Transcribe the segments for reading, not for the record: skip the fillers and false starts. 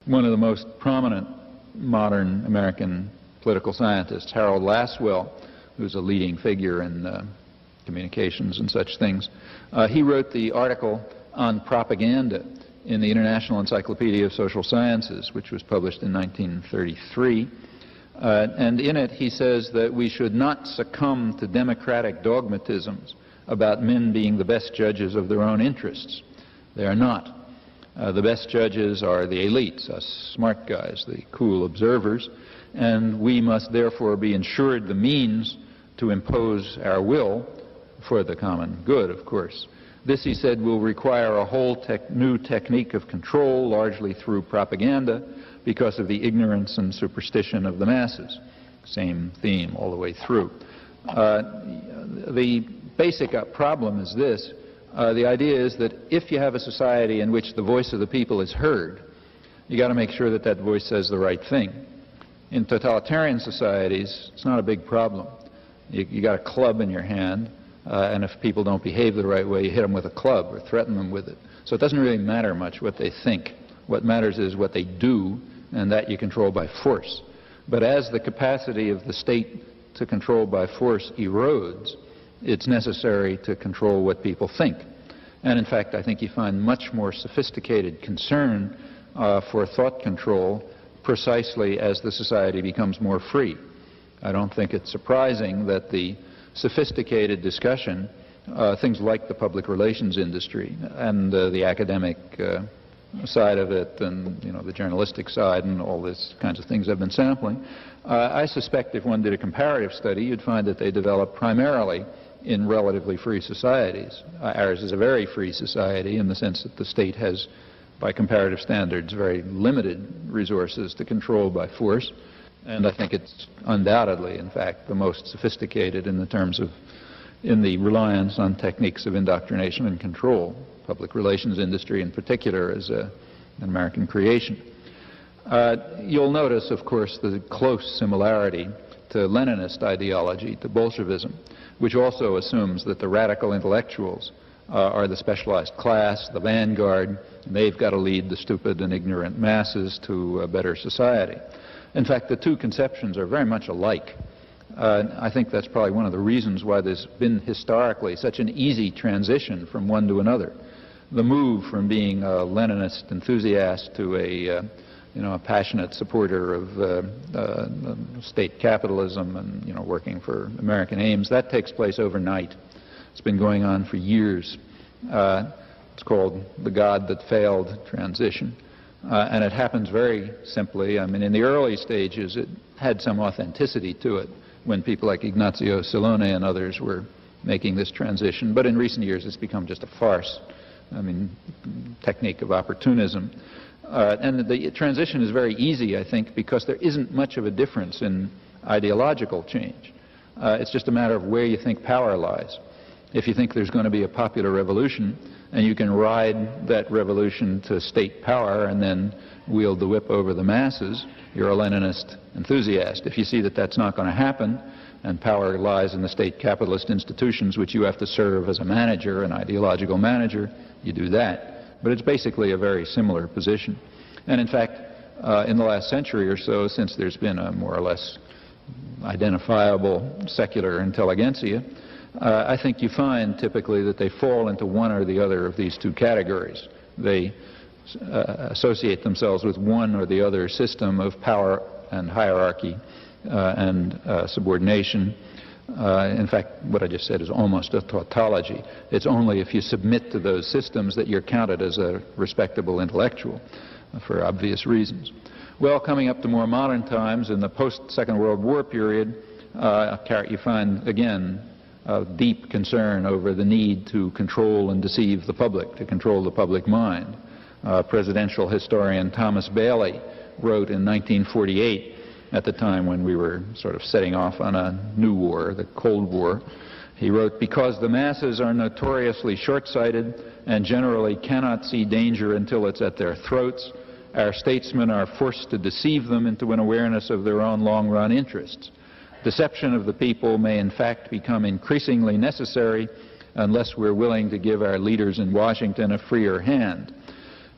One of the most prominent modern American political scientists, Harold Lasswell, who's a leading figure in communications and such things, he wrote the article on propaganda in the International Encyclopedia of Social Sciences, which was published in 1933. And in it he says that we should not succumb to democratic dogmatisms about men being the best judges of their own interests. They are not. The best judges are the elites, us smart guys, the cool observers, and we must therefore be ensured the means to impose our will for the common good, of course. This, he said, will require a whole new technique of control, largely through propaganda, because of the ignorance and superstition of the masses. Same theme all the way through. The basic problem is this. The idea is that if you have a society in which the voice of the people is heard, you got to make sure that that voice says the right thing. In totalitarian societies, it's not a big problem. You got a club in your hand, and if people don't behave the right way, you hit them with a club or threaten them with it. So it doesn't really matter much what they think. What matters is what they do, and that you control by force. But as the capacity of the state to control by force erodes, it's necessary to control what people think. And in fact, I think you find much more sophisticated concern for thought control precisely as the society becomes more free. I don't think it's surprising that the sophisticated discussion, things like the public relations industry and the academic side of it, and the journalistic side and all these kinds of things I've been sampling, I suspect if one did a comparative study, you'd find that they develop primarily in relatively free societies. Ours is a very free society in the sense that the state has, by comparative standards, very limited resources to control by force. And I think it's undoubtedly, in fact, the most sophisticated in the reliance on techniques of indoctrination and control. Public relations industry in particular is an American creation. You'll notice, of course, the close similarity to Leninist ideology, to Bolshevism, which also assumes that the radical intellectuals are the specialized class, the vanguard, and they've got to lead the stupid and ignorant masses to a better society. In fact, the two conceptions are very much alike. I think that's probably one of the reasons why there's been historically such an easy transition from one to another. The move from being a Leninist enthusiast to a passionate supporter of state capitalism and working for American aims, that takes place overnight. It's been going on for years. It's called the God that failed transition. And it happens very simply. I mean, in the early stages, it had some authenticity to it when people like Ignazio Silone and others were making this transition. But in recent years, it's become just a farce. I mean, technique of opportunism. And the transition is very easy, I think, because there isn't much of a difference in ideological change. It's just a matter of where you think power lies. If you think there's going to be a popular revolution, and you can ride that revolution to state power and then wield the whip over the masses, you're a Leninist enthusiast. If you see that that's not going to happen, and power lies in the state capitalist institutions which you have to serve as a manager, an ideological manager, you do that. But it's basically a very similar position. And in fact, in the last century or so, since there's been a more or less identifiable secular intelligentsia, I think you find typically that they fall into one or the other of these two categories. They associate themselves with one or the other system of power and hierarchy and subordination. In fact, what I just said is almost a tautology. It's only if you submit to those systems that you're counted as a respectable intellectual, for obvious reasons. Well, coming up to more modern times, in the post-Second World War period, you find, again, a deep concern over the need to control and deceive the public, to control the public mind. Presidential historian Thomas Bailey wrote in 1948, at the time when we were sort of setting off on a new war, the Cold War, he wrote, "Because the masses are notoriously short-sighted and generally cannot see danger until it's at their throats, our statesmen are forced to deceive them into an awareness of their own long-run interests. Deception of the people may in fact become increasingly necessary unless we're willing to give our leaders in Washington a freer hand."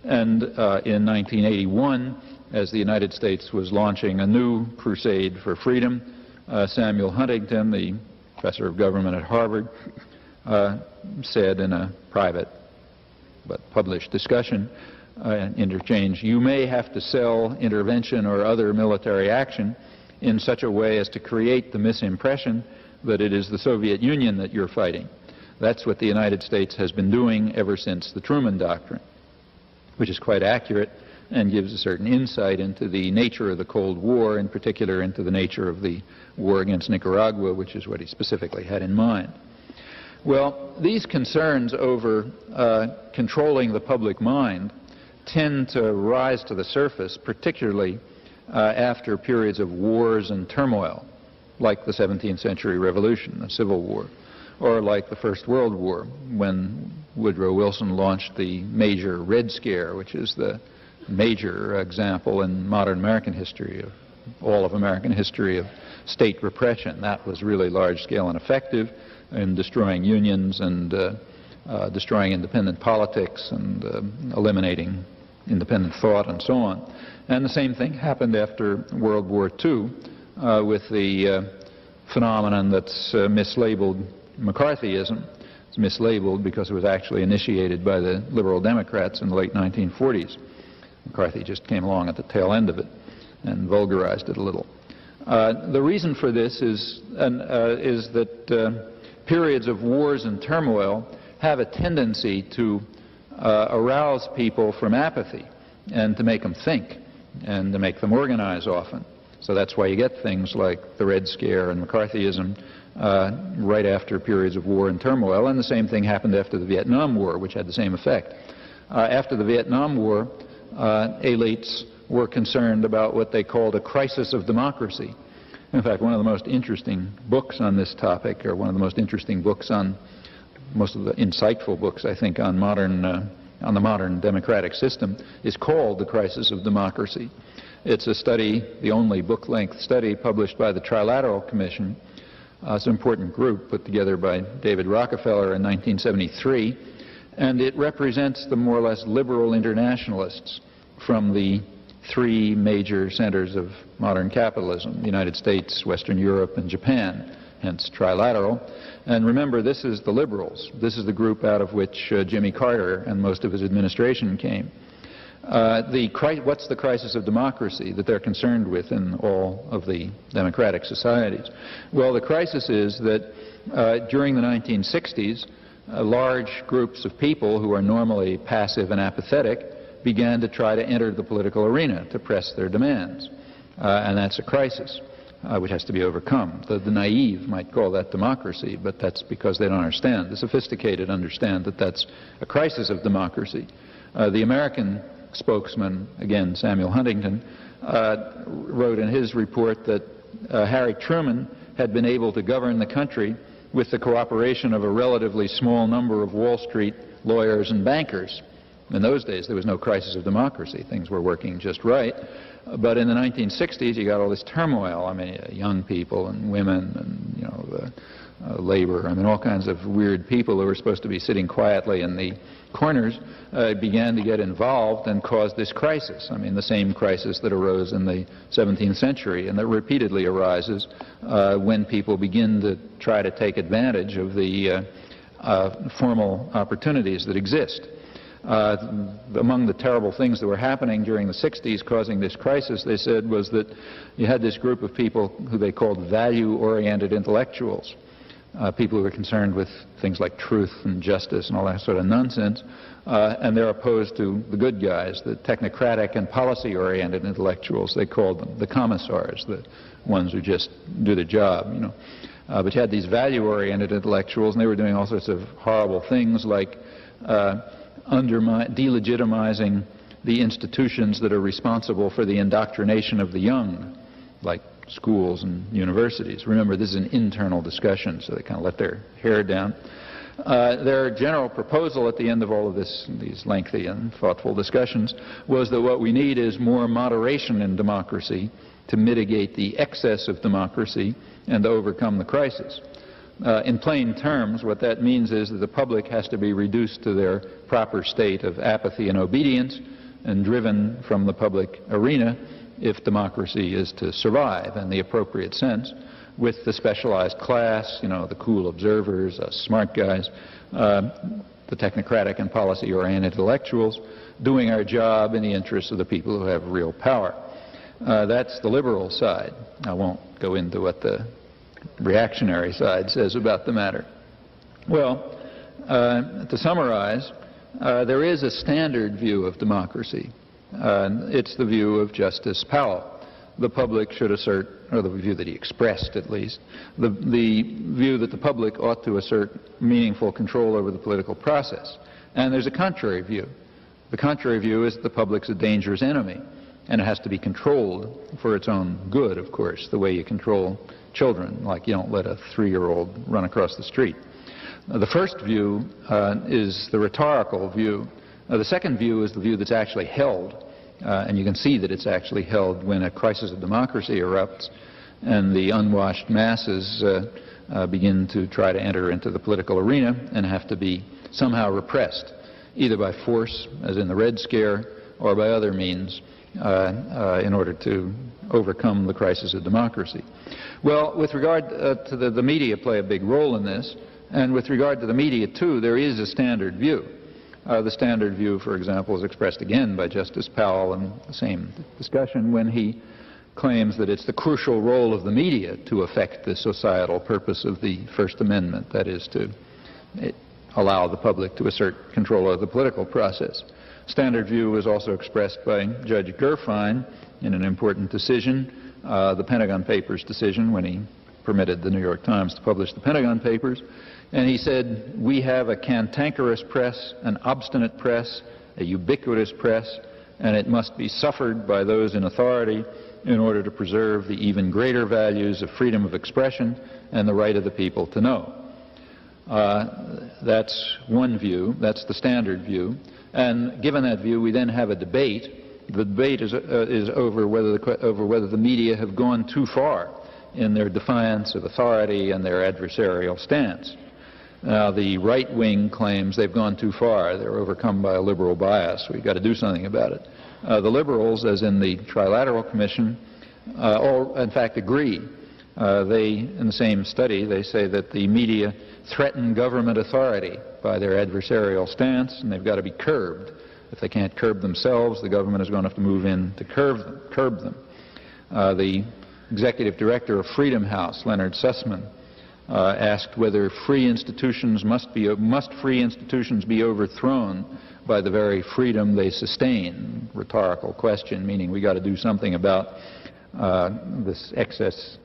And in 1981, as the United States was launching a new crusade for freedom, Samuel Huntington, the professor of government at Harvard, said in a private but published discussion, interchange, "You may have to sell intervention or other military action in such a way as to create the misimpression that it is the Soviet Union that you're fighting." That's what the United States has been doing ever since the Truman Doctrine, which is quite accurate and gives a certain insight into the nature of the Cold War, in particular into the nature of the war against Nicaragua, which is what he specifically had in mind. Well, these concerns over controlling the public mind tend to rise to the surface, particularly after periods of wars and turmoil, like the 17th century revolution, the Civil War, or like the First World War, when Woodrow Wilson launched the major Red Scare, which is the major example in modern American history, of all of American history, of state repression. That was really large-scale and effective in destroying unions and destroying independent politics and eliminating independent thought and so on. And the same thing happened after World War II with the phenomenon that's mislabeled McCarthyism. It's mislabeled because it was actually initiated by the liberal Democrats in the late 1940s. McCarthy just came along at the tail end of it and vulgarized it a little. The reason for this is that periods of wars and turmoil have a tendency to arouse people from apathy and to make them think and to make them organize often. So that's why you get things like the Red Scare and McCarthyism right after periods of war and turmoil, and the same thing happened after the Vietnam War, which had the same effect. After the Vietnam War, elites were concerned about what they called a crisis of democracy. In fact, one of the most interesting books on this topic, or one of the most interesting books on, most of the insightful books, I think, on the modern democratic system, is called The Crisis of Democracy. It's a study, the only book-length study published by the Trilateral Commission. It's an important group put together by David Rockefeller in 1973, and it represents the more or less liberal internationalists from the three major centers of modern capitalism: the United States, Western Europe, and Japan, hence trilateral. And remember, this is the liberals. This is the group out of which Jimmy Carter and most of his administration came. What's the crisis of democracy that they're concerned with in all of the democratic societies? Well, the crisis is that during the 1960s, large groups of people who are normally passive and apathetic began to try to enter the political arena to press their demands. And that's a crisis which has to be overcome. The naive might call that democracy, but that's because they don't understand. The sophisticated understand that that's a crisis of democracy. The American spokesman, again Samuel Huntington, wrote in his report that Harry Truman had been able to govern the country with the cooperation of a relatively small number of Wall Street lawyers and bankers. In those days, there was no crisis of democracy. Things were working just right. But in the 1960s, you got all this turmoil. I mean, young people and women and, labor. I mean, all kinds of weird people who were supposed to be sitting quietly in the corners began to get involved and caused this crisis. I mean, the same crisis that arose in the 17th century and that repeatedly arises when people begin to try to take advantage of the formal opportunities that exist. Among the terrible things that were happening during the 60s causing this crisis, they said, was that you had this group of people who they called value-oriented intellectuals, people who were concerned with things like truth and justice and all that sort of nonsense, and they're opposed to the good guys, the technocratic and policy-oriented intellectuals, they called them, the commissars, the ones who just do the job, But you had these value-oriented intellectuals, and they were doing all sorts of horrible things like delegitimizing the institutions that are responsible for the indoctrination of the young, like schools and universities. Remember, this is an internal discussion, so they kind of let their hair down. Their general proposal at the end of all of these lengthy and thoughtful discussions was that what we need is more moderation in democracy to mitigate the excess of democracy and to overcome the crisis. In plain terms, what that means is that the public has to be reduced to their proper state of apathy and obedience and driven from the public arena if democracy is to survive in the appropriate sense, with the specialized class, you know, the cool observers, smart guys, the technocratic and policy-oriented intellectuals, doing our job in the interests of the people who have real power. That's the liberal side. I won't go into what the reactionary side says about the matter. Well, to summarize, there is a standard view of democracy. It's the view of Justice Powell. The public should assert, or the view that he expressed at least, the view that the public ought to assert meaningful control over the political process. And there's a contrary view. The contrary view is that the public's a dangerous enemy, and it has to be controlled for its own good, of course, the way you control children, like you don't let a 3-year-old run across the street. The first view is the rhetorical view. The second view is the view that's actually held, and you can see that it's actually held when a crisis of democracy erupts and the unwashed masses begin to try to enter into the political arena and have to be somehow repressed, either by force, as in the Red Scare, or by other means in order to overcome the crisis of democracy. Well, with regard to the media play a big role in this, and with regard to the media, too, there is a standard view. The standard view, for example, is expressed again by Justice Powell in the same discussion when he claims that it's the crucial role of the media to affect the societal purpose of the First Amendment, that is, to allow the public to assert control of the political process. Standard view was also expressed by Judge Gerfine in an important decision, the Pentagon Papers decision, when he permitted the New York Times to publish the Pentagon Papers. And he said, we have a cantankerous press, an obstinate press, a ubiquitous press, and it must be suffered by those in authority in order to preserve the even greater values of freedom of expression and the right of the people to know. That's one view. That's the standard view. And given that view, we then have a debate. The debate is over whether the media have gone too far in their defiance of authority and their adversarial stance. Now, the right wing claims they've gone too far. They're overcome by a liberal bias. We've got to do something about it. The liberals, as in the Trilateral Commission, all in fact agree. In the same study, they say that the media threaten government authority by their adversarial stance, and they've got to be curbed. If they can't curb themselves, the government is going to have to move in to curb them. The executive director of Freedom House, Leonard Sussman, asked whether free institutions must free institutions be overthrown by the very freedom they sustain. Rhetorical question, meaning we got to do something about this excess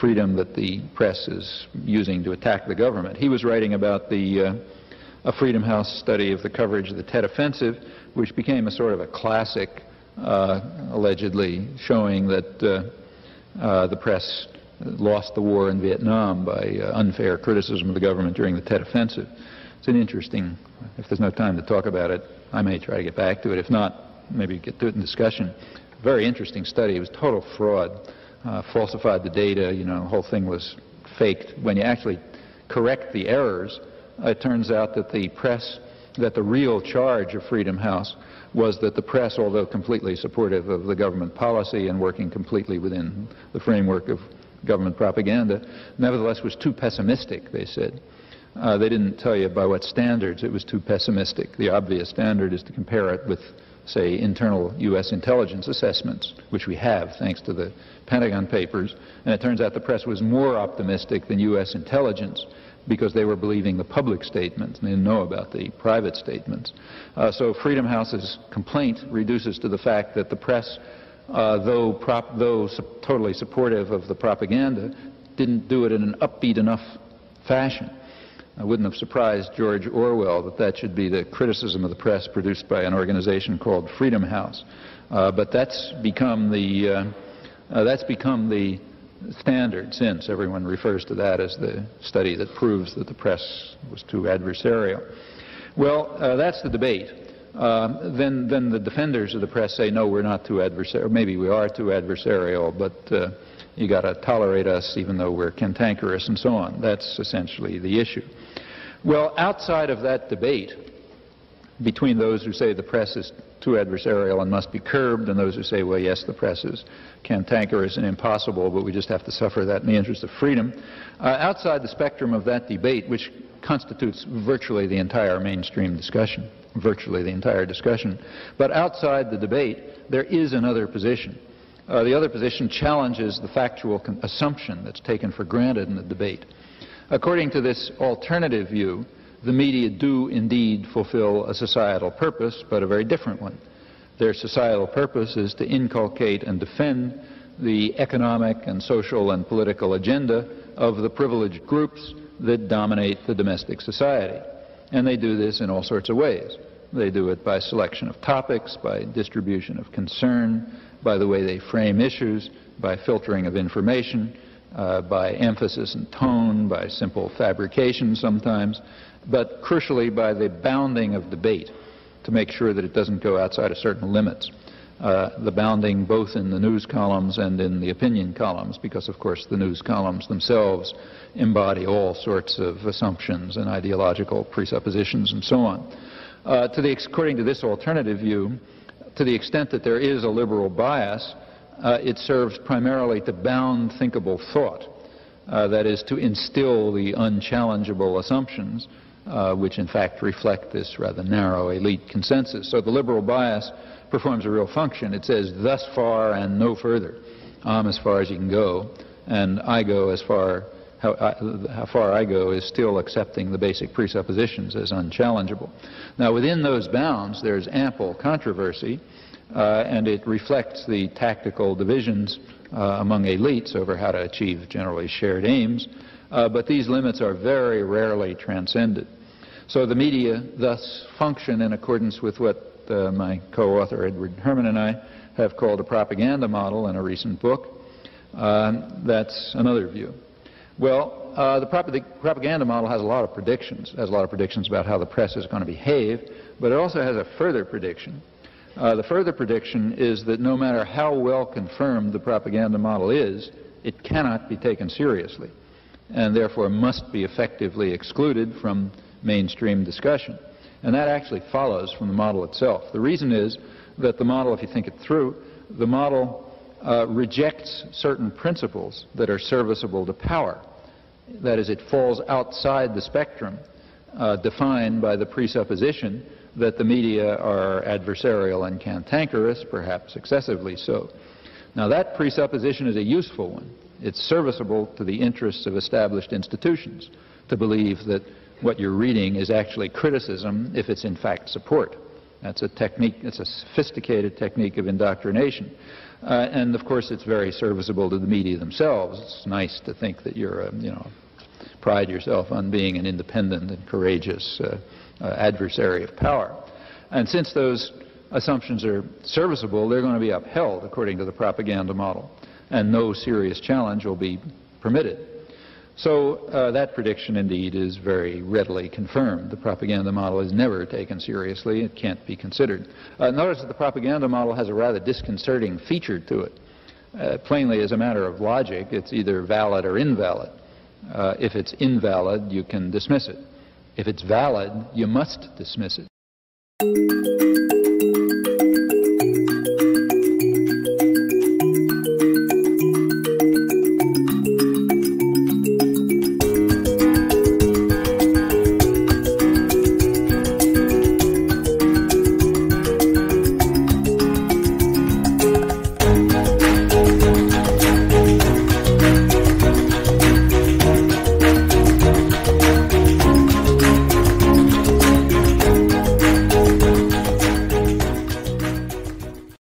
freedom that the press is using to attack the government. He was writing about a Freedom House study of the coverage of the Tet Offensive, which became a sort of a classic, allegedly showing that the press lost the war in Vietnam by unfair criticism of the government during the Tet Offensive. It's an interesting, if there's no time to talk about it, I may try to get back to it. If not, maybe get to it in discussion. Very interesting study. It was total fraud. Falsified the data, you know, the whole thing was faked. When you actually correct the errors, it turns out that the real charge of Freedom House was that the press, although completely supportive of the government policy and working completely within the framework of government propaganda, nevertheless was too pessimistic, they said. They didn't tell you by what standards it was too pessimistic. The obvious standard is to compare it with, say, internal U.S. intelligence assessments, which we have thanks to the Pentagon Papers, and it turns out the press was more optimistic than U.S. intelligence because they were believing the public statements and they didn't know about the private statements. So Freedom House's complaint reduces to the fact that the press, though totally supportive of the propaganda, didn't do it in an upbeat enough fashion. I wouldn't have surprised George Orwell that should be the criticism of the press produced by an organization called Freedom House. But that's become the standard since. Everyone refers to that as the study that proves that the press was too adversarial. Well, that's the debate. Then the defenders of the press say, no, we're not too adversarial. Maybe we are too adversarial, but You got to tolerate us even though we're cantankerous and so on. That's essentially the issue. Well, outside of that debate between those who say the press is too adversarial and must be curbed, and those who say, well, yes, the press is cantankerous and impossible, but we just have to suffer that in the interest of freedom. Outside the spectrum of that debate, which constitutes virtually the entire mainstream discussion, virtually the entire discussion, but outside the debate, there is another position. The other position challenges the factual assumption that's taken for granted in the debate. According to this alternative view, the media do indeed fulfill a societal purpose, but a very different one. Their societal purpose is to inculcate and defend the economic and social and political agenda of the privileged groups that dominate the domestic society. And they do this in all sorts of ways. They do it by selection of topics, by distribution of concern, by the way they frame issues, by filtering of information, by emphasis and tone, by simple fabrication sometimes, but crucially by the bounding of debate to make sure that it doesn't go outside of certain limits. The bounding both in the news columns and in the opinion columns, because of course the news columns themselves embody all sorts of assumptions and ideological presuppositions and so on. According to this alternative view, to the extent that there is a liberal bias, it serves primarily to bound thinkable thought, that is, to instill the unchallengeable assumptions, which in fact reflect this rather narrow elite consensus. So the liberal bias performs a real function. It says, thus far and no further. I'm as far as you can go, and I go as far, how far I go is still accepting the basic presuppositions as unchallengeable. Now, within those bounds, there's ample controversy, and it reflects the tactical divisions among elites over how to achieve generally shared aims, but these limits are very rarely transcended. So the media thus function in accordance with what my co-author Edward Herman and I have called a propaganda model in a recent book. That's another view. Well, the propaganda model has a lot of predictions. It has a lot of predictions about how the press is going to behave, but it also has a further prediction. The further prediction is that no matter how well confirmed the propaganda model is, it cannot be taken seriously, and therefore must be effectively excluded from mainstream discussion. And that actually follows from the model itself. The reason is that the model, if you think it through, the model rejects certain principles that are serviceable to power. That is, it falls outside the spectrum defined by the presupposition that the media are adversarial and cantankerous, perhaps excessively so. Now, that presupposition is a useful one. It's serviceable to the interests of established institutions to believe that what you're reading is actually criticism if it's in fact support. That's a technique, it's a sophisticated technique of indoctrination. And of course it's very serviceable to the media themselves. It's nice to think that you're, pride yourself on being an independent and courageous adversary of power. And since those assumptions are serviceable, they're going to be upheld according to the propaganda model, and no serious challenge will be permitted. So that prediction indeed is very readily confirmed. The propaganda model is never taken seriously. It can't be considered. Notice that the propaganda model has a rather disconcerting feature to it. Plainly, as a matter of logic, it's either valid or invalid. If it's invalid, you can dismiss it. If it's valid, you must dismiss it.